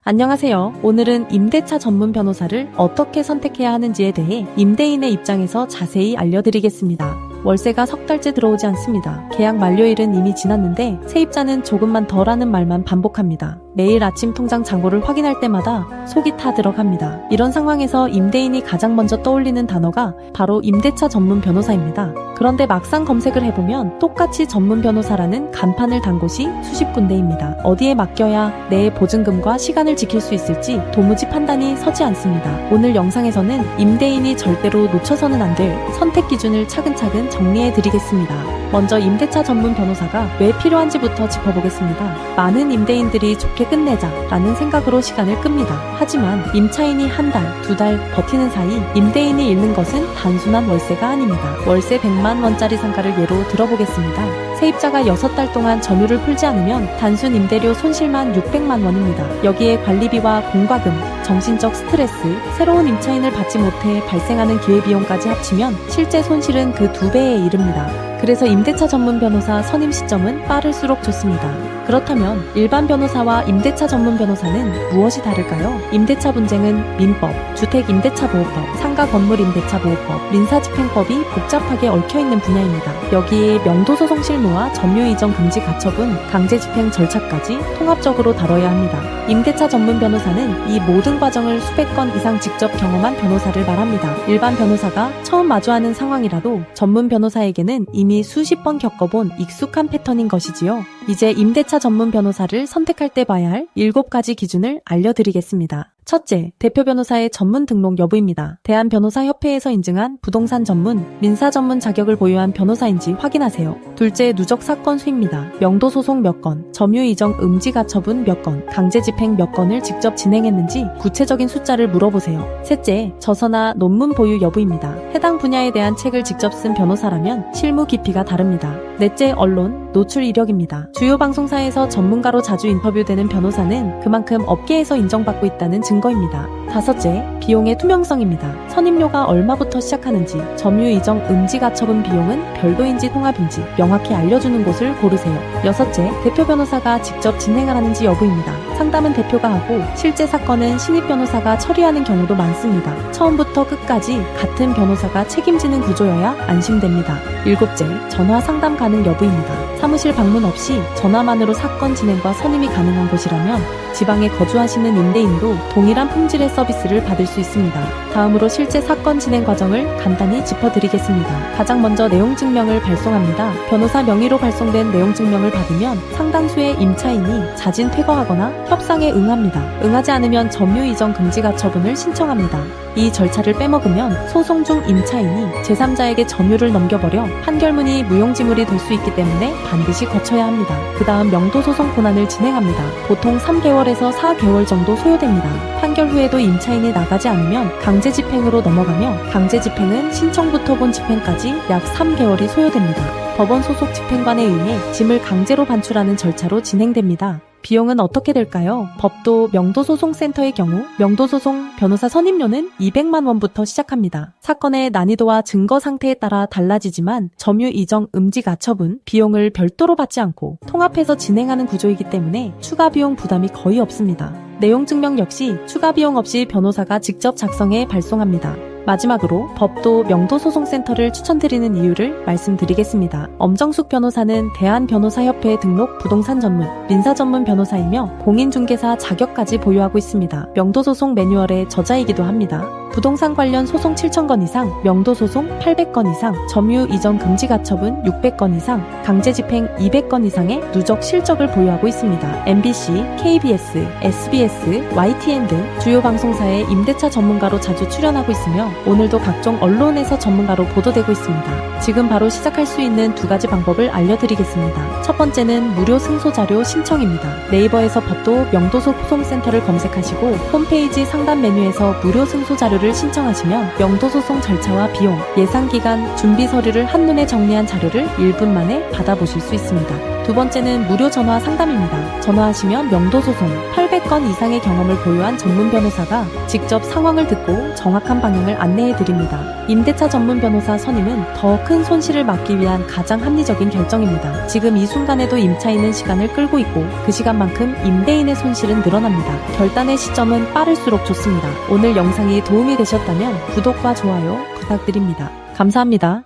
안녕하세요. 오늘은 임대차 전문 변호사를 어떻게 선택해야 하는지에 대해 임대인의 입장에서 자세히 알려드리겠습니다. 월세가 석 달째 들어오지 않습니다. 계약 만료일은 이미 지났는데 세입자는 조금만 더 라는 말만 반복합니다. 매일 아침 통장 잔고를 확인할 때마다 속이 타 들어갑니다. 이런 상황에서 임대인이 가장 먼저 떠올리는 단어가 바로 임대차 전문 변호사입니다. 그런데 막상 검색을 해보면 똑같이 전문 변호사라는 간판을 단 곳이 수십 군데입니다. 어디에 맡겨야 내 보증금과 시간을 지킬 수 있을지 도무지 판단이 서지 않습니다. 오늘 영상에서는 임대인이 절대로 놓쳐서는 안 될 선택 기준을 차근차근 정리해드리겠습니다. 먼저 임대차 전문 변호사가 왜 필요한지부터 짚어보겠습니다. 많은 임대인들이 좋게 끝내자 라는 생각으로 시간을 끕니다. 하지만 임차인이 한 달, 두 달 버티는 사이 임대인이 잃는 것은 단순한 월세가 아닙니다. 월세 100만 원짜리 상가를 예로 들어보겠습니다. 세입자가 6달 동안 점유를 풀지 않으면 단순 임대료 손실만 600만 원입니다. 여기에 관리비와 공과금, 정신적 스트레스, 새로운 임차인을 받지 못해 발생하는 기회비용까지 합치면 실제 손실은 그 2배에 이릅니다. 그래서 임대차 전문 변호사 선임 시점은 빠를수록 좋습니다. 그렇다면 일반 변호사와 임대차 전문 변호사는 무엇이 다를까요? 임대차 분쟁은 민법, 주택임대차보호법, 상가건물임대차보호법, 민사집행법이 복잡하게 얽혀있는 분야입니다. 여기에 명도소송 실무와 점유이전 금지 가처분, 강제집행 절차까지 통합적으로 다뤄야 합니다. 임대차 전문 변호사는 이 모든 과정을 수백 건 이상 직접 경험한 변호사를 말합니다. 일반 변호사가 처음 마주하는 상황이라도 전문 변호사에게는 이미 수십 번 겪어본 익숙한 패턴인 것이지요. 이제 임대차 전문 변호사를 선택할 때 봐야 할 7가지 기준을 알려드리겠습니다. 첫째, 대표 변호사의 전문 등록 여부입니다. 대한변호사협회에서 인증한 부동산 전문, 민사 전문 자격을 보유한 변호사인지 확인하세요. 둘째, 누적 사건 수입니다. 명도소송 몇 건, 점유이전 음지 가처분 몇 건, 강제집행 몇 건을 직접 진행했는지 구체적인 숫자를 물어보세요. 셋째, 저서나 논문 보유 여부입니다. 해당 분야에 대한 책을 직접 쓴 변호사라면 실무 깊이가 다릅니다. 넷째, 언론, 노출 이력입니다. 주요 방송사에서 전문가로 자주 인터뷰되는 변호사는 그만큼 업계에서 인정받고 있다는 증거입니다. 다섯째, 비용의 투명성입니다. 선임료가 얼마부터 시작하는지, 점유이전 음지 가처분 비용은 별도인지 통합인지 명확히 알려주는 곳을 고르세요. 여섯째, 대표 변호사가 직접 진행을 하는지 여부입니다. 상담은 대표가 하고 실제 사건은 신입 변호사가 처리하는 경우도 많습니다. 처음부터 끝까지 같은 변호사가 책임지는 구조여야 안심됩니다. 일곱째, 전화 상담 가능 여부입니다. 사무실 방문 없이 전화만으로 사건 진행과 선임이 가능한 곳이라면 지방에 거주하시는 임대인도 동일한 품질의 서비스를 받을 수 있습니다. 다음으로 실제 사건 진행 과정을 간단히 짚어드리겠습니다. 가장 먼저 내용증명을 발송합니다. 변호사 명의로 발송된 내용증명을 받으면 상당수의 임차인이 자진 퇴거하거나 협상에 응합니다. 응하지 않으면 점유이전 금지 가처분을 신청합니다. 이 절차를 빼먹으면 소송 중 임차인이 제3자에게 점유를 넘겨버려 판결문이 무용지물이 될 수 있기 때문에 반드시 거쳐야 합니다. 그 다음 명도소송 본안을 진행합니다. 보통 3개월에서 4개월 정도 소요됩니다. 판결 후에도 임차인이 나가지 않으면 강제집행으로 넘어가며 강제집행은 신청부터 본 집행까지 약 3개월이 소요됩니다. 법원 소속 집행관에 의해 짐을 강제로 반출하는 절차로 진행됩니다. 비용은 어떻게 될까요? 법도 명도소송센터의 경우 명도소송 변호사 선임료는 200만 원부터 시작합니다. 사건의 난이도와 증거 상태에 따라 달라지지만 점유이전 음지 가처분 비용을 별도로 받지 않고 통합해서 진행하는 구조이기 때문에 추가 비용 부담이 거의 없습니다. 내용 증명 역시 추가 비용 없이 변호사가 직접 작성해 발송합니다. 마지막으로 법도 명도소송센터를 추천드리는 이유를 말씀드리겠습니다. 엄정숙 변호사는 대한변호사협회 등록 부동산 전문, 민사 전문 변호사이며 공인중개사 자격까지 보유하고 있습니다. 명도소송 매뉴얼의 저자이기도 합니다. 부동산 관련 소송 7,000건 이상, 명도소송 800건 이상, 점유이전 금지 가처분 600건 이상, 강제집행 200건 이상의 누적 실적을 보유하고 있습니다. MBC, KBS, SBS, YTN 등 주요 방송사의 임대차 전문가로 자주 출연하고 있으며 오늘도 각종 언론에서 전문가로 보도되고 있습니다. 지금 바로 시작할 수 있는 2가지 방법을 알려드리겠습니다. 첫 번째는 무료 승소자료 신청입니다. 네이버에서 법도 명도소송센터를 검색하시고 홈페이지 상담 메뉴에서 무료 승소자료를 신청하시면 명도소송 절차와 비용, 예상기간, 준비 서류를 한눈에 정리한 자료를 1분 만에 받아보실 수 있습니다. 두 번째는 무료 전화 상담입니다. 전화하시면 명도소송 800건 이상의 경험을 보유한 전문 변호사가 직접 상황을 듣고 정확한 방향을 안내해 드립니다. 임대차 전문 변호사 선임은 더 큰 손실을 막기 위한 가장 합리적인 결정입니다. 지금 이 순간에도 임차인은 시간을 끌고 있고 그 시간만큼 임대인의 손실은 늘어납니다. 결단의 시점은 빠를수록 좋습니다. 오늘 영상이 도움이 되셨다면 구독과 좋아요 부탁드립니다. 감사합니다.